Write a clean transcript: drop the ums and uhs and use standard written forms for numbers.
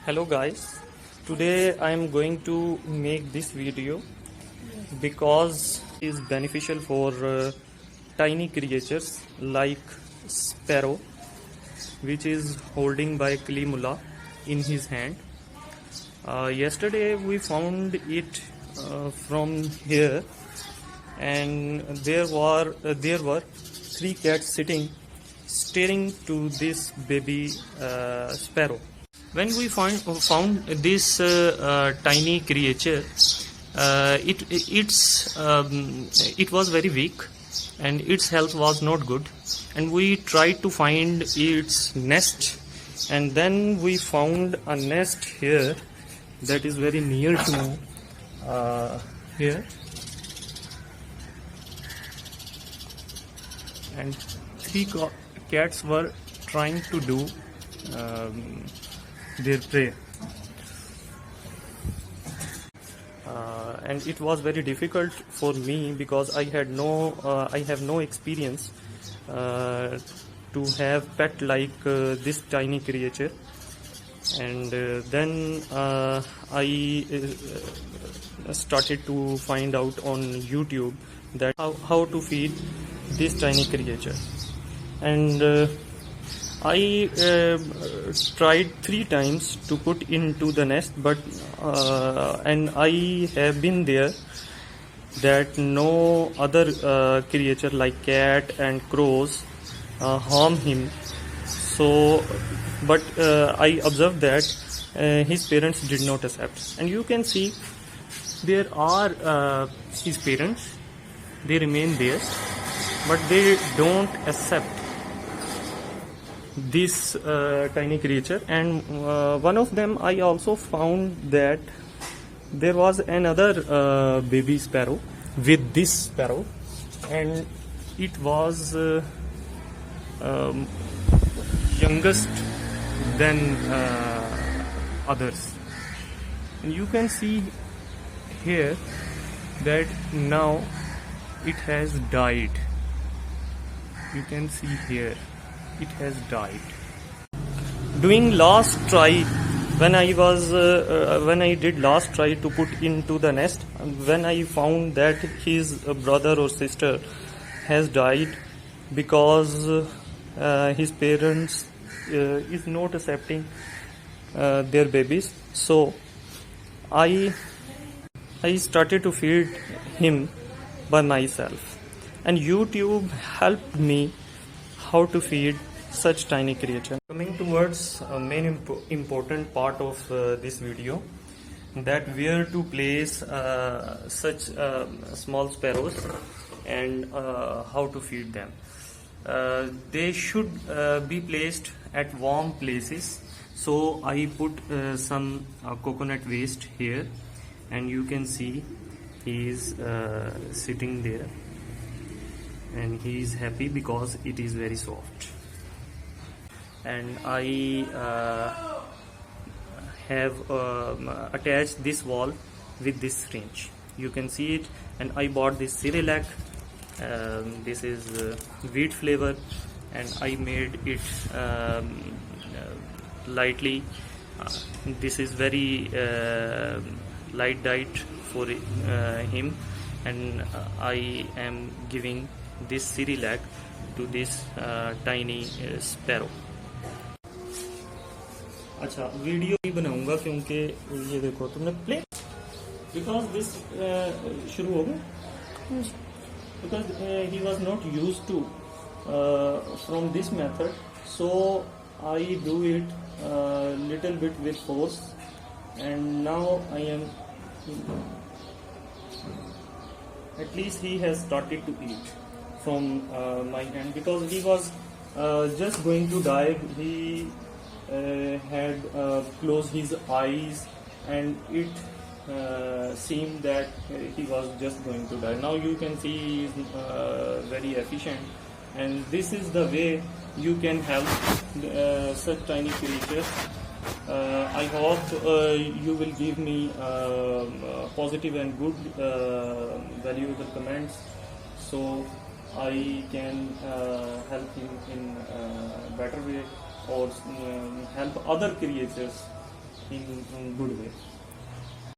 Hello guys, today I am going to make this video because it is beneficial for tiny creatures like sparrow, which is holding by Kalimullah in his hand. Yesterday we found it from here, and there were three cats sitting staring to this baby sparrow. When we found this tiny creature, it was very weak and its health was not good, and we tried to find its nest, and then we found a nest here that is very near to here, and three cats were trying to do their prey, and it was very difficult for me because I have no experience to have pet like this tiny creature. And then I started to find out on YouTube that how to feed this tiny creature, and I tried 3 times to put into the nest, but and I have been there that no other creature like cat and crows harm him. So, but I observed that his parents did not accept, and you can see there are his parents. They remain there, but they don't accept this tiny creature. And one of them, I also found that there was another baby sparrow with this sparrow, and it was youngest than others. And you can see here that now it has died. You can see here it has died. Doing last try, when I did last try to put into the nest, when I found that his brother or sister has died because his parents is not accepting their babies, so I started to feed him by myself, and YouTube helped me how to feed such tiny creature. Coming towards a main important part of this video, that where to place such small sparrows and how to feed them. They should be placed at warm places, so I put some coconut waste here, and you can see he is sitting there, and he is happy because it is very soft. And I have attached this wall with this syringe. You can see it, and I bought this Cerelac. This is wheat flavor, and I made it lightly. This is very light diet for him, and I am giving this Cerelac to this tiny sparrow. अच्छा, video ही बनाऊंगा क्योंकि ये देखो तुमने play, because this शुरू हो गया, because he was not used to from this method, so I do it little bit with force, and now I am, at least he has started to eat from my hand, because he was just going to die. He had closed his eyes, and it seemed that he was just going to die. Now you can see he is very efficient, and this is the way you can help such tiny creatures. I hope you will give me positive and good valuable comments, so I can help him in a better way, or help other creators in good way.